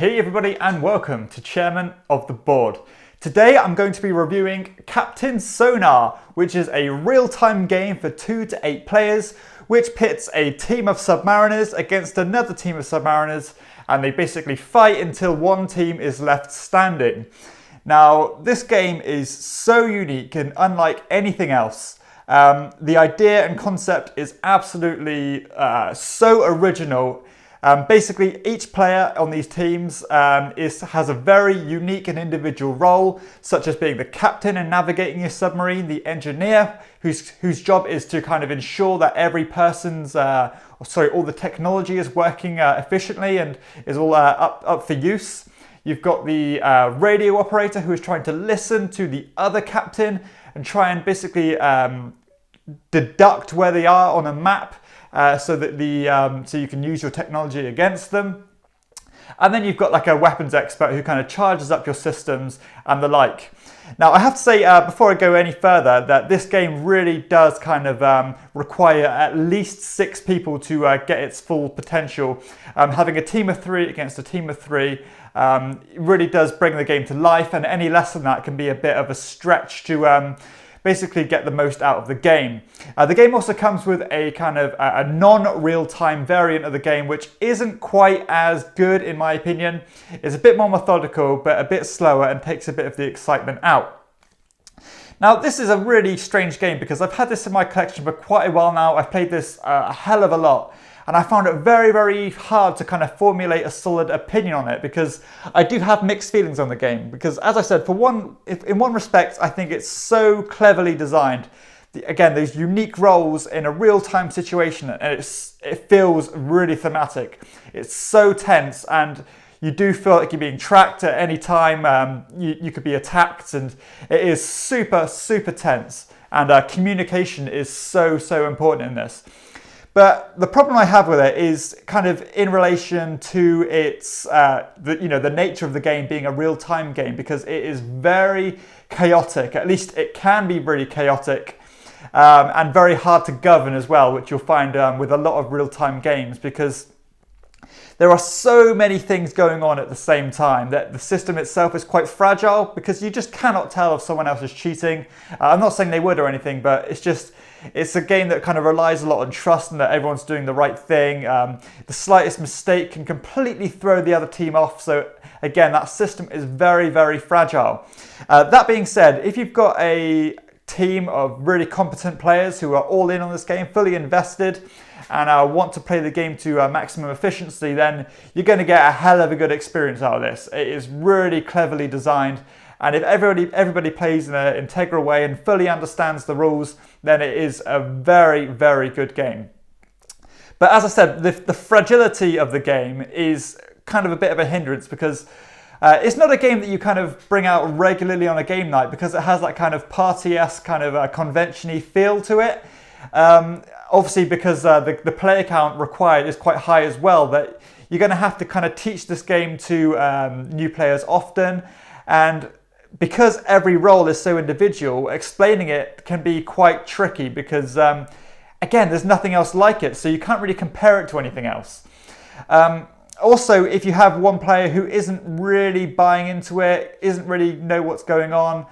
Hey everybody and welcome to Chairman of the Board. Today I'm going to be reviewing Captain Sonar, which is a real-time game for 2 to 8 players, which pits a team of submariners against another team of submariners, and they basically fight until one team is left standing. Now, this game is so unique and unlike anything else. The idea and concept is absolutely so original. Basically, each player on these teams has a very unique and individual role, such as being the captain and navigating your submarine, the engineer, whose job is to kind of ensure that every person's, all the technology is working efficiently and is all up for use. You've got the radio operator who is trying to listen to the other captain and try and basically deduct where they are on a map. So you can use your technology against them. And then you've got like a weapons expert who kind of charges up your systems and the like. Now I have to say before I go any further that this game really does kind of require at least 6 people to get its full potential. Having a team of 3 against a team of 3 really does bring the game to life, and any less than that can be a bit of a stretch to basically get the most out of the game. The game also comes with a kind of a non-real-time variant of the game, which isn't quite as good in my opinion. It's a bit more methodical, but a bit slower and takes a bit of the excitement out. Now, this is a really strange game because I've had this in my collection for quite a while now. I've played this a hell of a lot. And I found it very, very hard to kind of formulate a solid opinion on it because I do have mixed feelings on the game. Because as I said, in one respect, I think it's so cleverly designed. Again, those unique roles in a real-time situation, and it feels really thematic. It's so tense, and you do feel like you're being tracked at any time. You could be attacked, and it is super, super tense. And communication is so, so important in this. But the problem I have with it is kind of in relation to its, the nature of the game being a real-time game, because it is very chaotic. At least it can be really chaotic and very hard to govern as well, which you'll find with a lot of real-time games, because there are so many things going on at the same time that the system itself is quite fragile, because you just cannot tell if someone else is cheating. I'm not saying they would or anything, but it's a game that kind of relies a lot on trust and that everyone's doing the right thing. The slightest mistake can completely throw the other team off. So again, that system is very, very fragile. That being said, if you've got a team of really competent players who are all in on this game, fully invested, and want to play the game to maximum efficiency, then you're going to get a hell of a good experience out of this. It is really cleverly designed. And if everybody plays in an integral way and fully understands the rules, then it is a very, very good game. But as I said, the fragility of the game is kind of a bit of a hindrance, because it's not a game that you kind of bring out regularly on a game night, because it has that kind of party-esque kind of convention-y feel to it. Obviously, because the player count required is quite high as well, that you're going to have to kind of teach this game to new players often. And because every role is so individual, explaining it can be quite tricky because, again, there's nothing else like it, so you can't really compare it to anything else. Also, if you have one player who isn't really buying into it, isn't really know what's going on,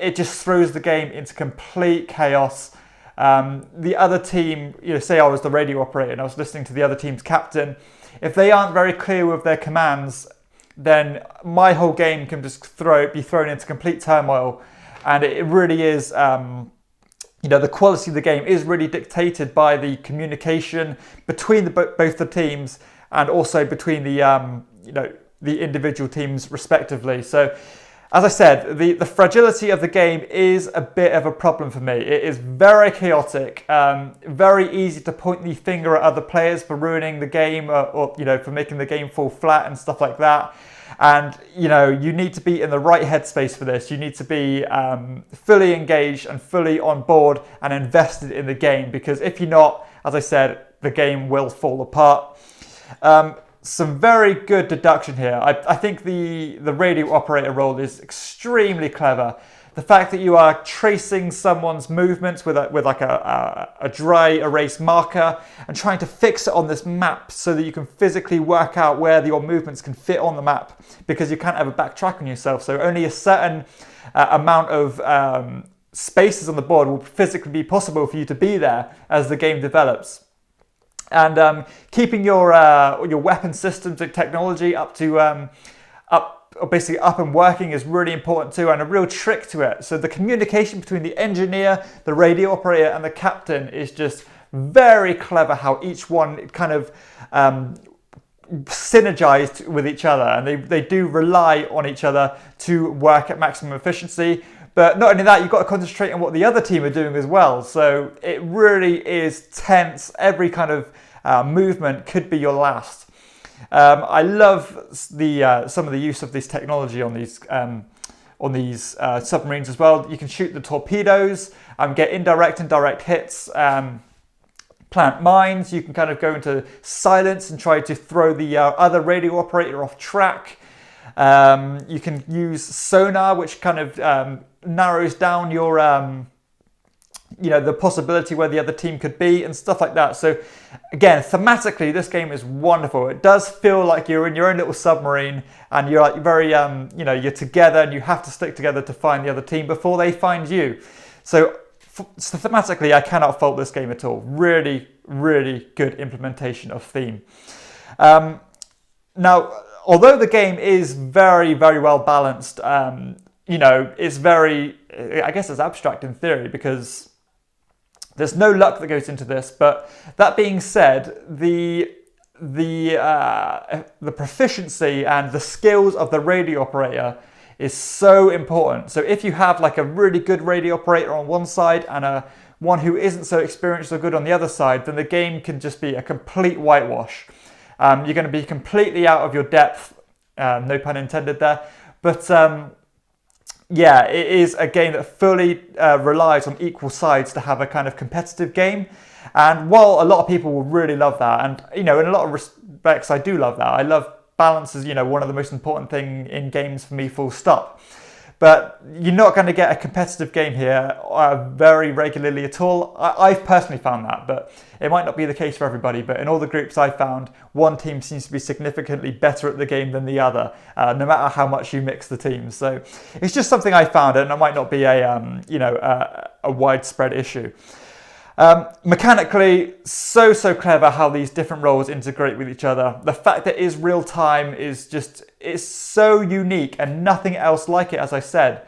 it just throws the game into complete chaos. The other team, say I was the radio operator and I was listening to the other team's captain, if they aren't very clear with their commands, then my whole game can just be thrown into complete turmoil. And it really is, the quality of the game is really dictated by the communication between both the teams, and also between the individual teams respectively. So, as I said, the fragility of the game is a bit of a problem for me. It is very chaotic, very easy to point the finger at other players for ruining the game or for making the game fall flat and stuff like that. And, you need to be in the right headspace for this. You need to be fully engaged and fully on board and invested in the game, because if you're not, as I said, the game will fall apart. Some very good deduction here. I think the radio operator role is extremely clever. The fact that you are tracing someone's movements with like a dry erase marker and trying to fix it on this map so that you can physically work out where your movements can fit on the map, because you can't ever backtrack on yourself. So only a certain amount of spaces on the board will physically be possible for you to be there as the game develops. And keeping your weapon systems and technology basically up and working is really important too, and a real trick to it. So the communication between the engineer, the radio operator, and the captain is just very clever, how each one kind of synergized with each other, and they do rely on each other to work at maximum efficiency. But not only that, you've got to concentrate on what the other team are doing as well. So it really is tense. Every kind of movement could be your last. I love some of the use of this technology on these submarines as well. You can shoot the torpedoes, get indirect and direct hits, plant mines. You can kind of go into silence and try to throw the other radio operator off track. You can use sonar, which kind of narrows down your the possibility where the other team could be and stuff like that. So again, thematically, this game is wonderful. It does feel like you're in your own little submarine, and you're like very you're together, and you have to stick together to find the other team before they find you. So thematically, I cannot fault this game at all. Really, really good implementation of theme. Now, although the game is very, very well balanced, it's very, I guess it's abstract in theory, because there's no luck that goes into this. But that being said, the proficiency and the skills of the radio operator is so important. So if you have like a really good radio operator on one side and one who isn't so experienced or good on the other side, then the game can just be a complete whitewash. You're going to be completely out of your depth, no pun intended there. But it is a game that fully relies on equal sides to have a kind of competitive game. And while a lot of people will really love that, and in a lot of respects I do love that. I love balance is one of the most important thing in games for me, full stop. But you're not going to get a competitive game here very regularly at all. I've personally found that, but it might not be the case for everybody. But in all the groups I've found, one team seems to be significantly better at the game than the other, no matter how much you mix the teams. So it's just something I found, and it might not be a widespread issue. Mechanically, so clever how these different roles integrate with each other. The fact that it is real time is it's so unique, and nothing else like it. As I said,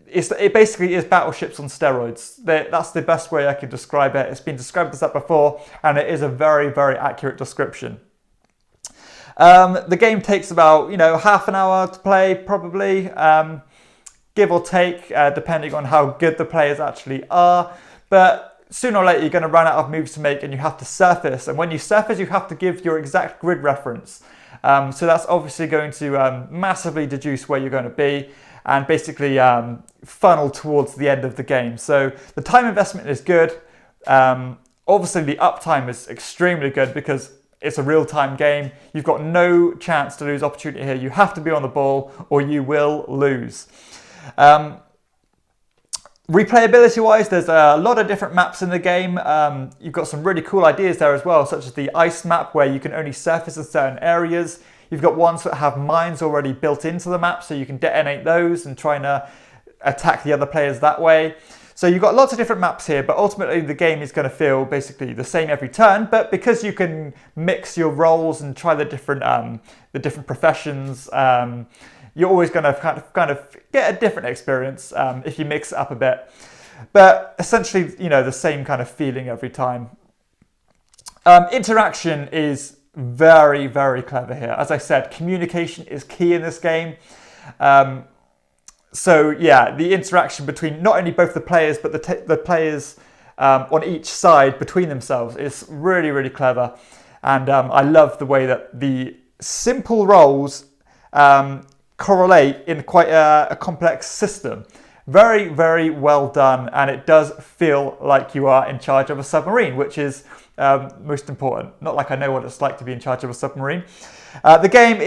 it basically is battleships on steroids. That's the best way I could describe it. It's been described as that before, and it is a very, very accurate description. The game takes about half an hour to play, probably, give or take, depending on how good the players actually are. But sooner or later, you're going to run out of moves to make, and you have to surface. And when you surface, you have to give your exact grid reference. So that's obviously going to massively deduce where you're going to be, and basically funnel towards the end of the game. So the time investment is good. Obviously, the uptime is extremely good because it's a real-time game. You've got no chance to lose opportunity here. You have to be on the ball or you will lose. Replayability-wise, there's a lot of different maps in the game. You've got some really cool ideas there as well, such as the ice map, where you can only surface in certain areas. You've got ones that have mines already built into the map, so you can detonate those and try and attack the other players that way. So you've got lots of different maps here, but ultimately the game is going to feel basically the same every turn. But because you can mix your roles and try the different professions, you're always going to kind of get a different experience if you mix it up a bit. But essentially, the same kind of feeling every time. Interaction is very, very clever here. As I said, communication is key in this game. So yeah, the interaction between not only both the players, but the players on each side between themselves is really, really clever. And I love the way that the simple roles correlate in quite a complex system. Very, very well done, and it does feel like you are in charge of a submarine, which is most important. Not like I know what it's like to be in charge of a submarine. The game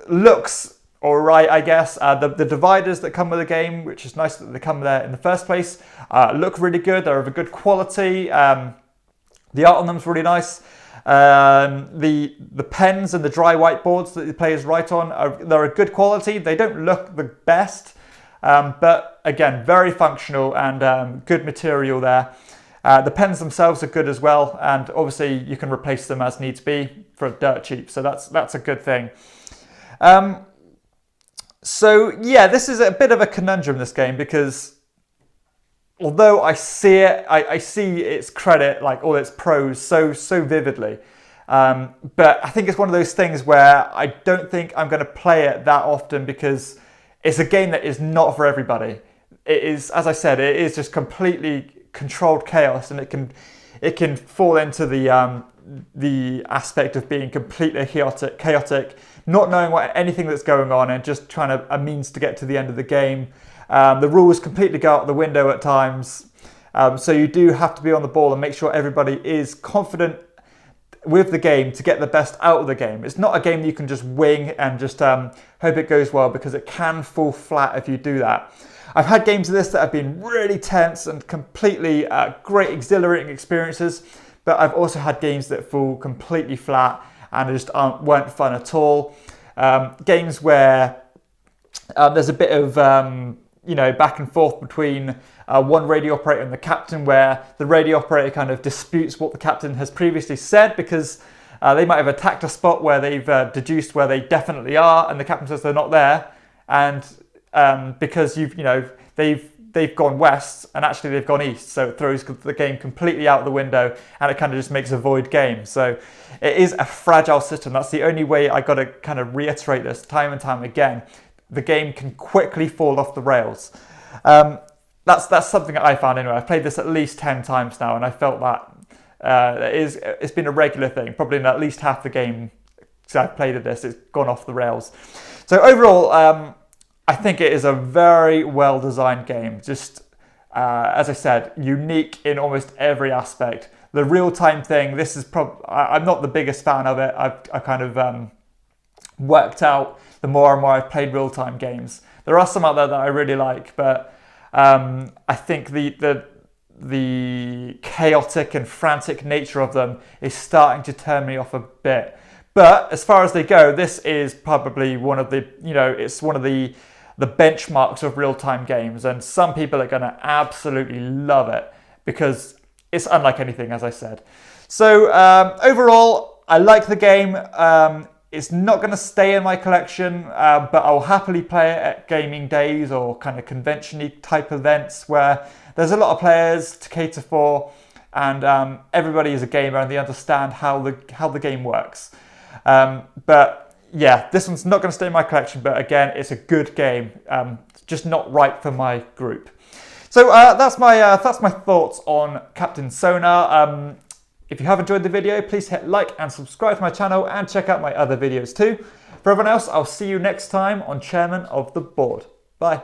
looks all right, I guess. The dividers that come with the game, which is nice that they come there in the first place, look really good. They're of a good quality. The art on them is really nice. The pens and the dry whiteboards that the players write on, they're a good quality. They don't look the best, but again, very functional and good material there. The pens themselves are good as well, and obviously you can replace them as needs be for dirt cheap, so that's a good thing. So yeah, this is a bit of a conundrum, this game, because although I see it, I see its credit, like all its pros, so vividly. But I think it's one of those things where I don't think I'm going to play it that often, because it's a game that is not for everybody. It is, as I said, it is just completely controlled chaos, and it can fall into the aspect of being completely chaotic, not knowing anything that's going on, and just trying a means to get to the end of the game. The rules completely go out the window at times, so you do have to be on the ball and make sure everybody is confident with the game to get the best out of the game. It's not a game that you can just wing and just hope it goes well, because it can fall flat if you do that. I've had games of this that have been really tense and completely great exhilarating experiences, but I've also had games that fall completely flat and just weren't fun at all. Games where there's a bit of back and forth between one radio operator and the captain, where the radio operator kind of disputes what the captain has previously said, because they might have attacked a spot where they've deduced where they definitely are, and the captain says they're not there, and because they've gone west and actually they've gone east, so it throws the game completely out the window, and it kind of just makes a void game. So it is a fragile system. That's the only way I got to kind of reiterate this time and time again. The game can quickly fall off the rails. That's something that I found anyway. I've played this at least 10 times now, and I felt that it's been a regular thing. Probably in at least half the game since I've played this, it's gone off the rails. So overall, I think it is a very well designed game. Just as I said, unique in almost every aspect. The real time thing, this is I'm not the biggest fan of it. I kind of worked out the more and more I've played real time games. There are some out there that I really like, but I think the chaotic and frantic nature of them is starting to turn me off a bit. But as far as they go, this is probably one of the, it's one of the benchmarks of real-time games, and some people are going to absolutely love it because it's unlike anything, as I said. So overall, I like the game. It's not going to stay in my collection, but I'll happily play it at gaming days or kind of convention-y type events where there's a lot of players to cater for, and everybody is a gamer and they understand how the game works. But yeah, this one's not going to stay in my collection, but again, it's a good game, just not right for my group. So that's my thoughts on Captain Sonar. If you have enjoyed the video, please hit like and subscribe to my channel, and check out my other videos too. For everyone else, I'll see you next time on Chairman of the Board. Bye.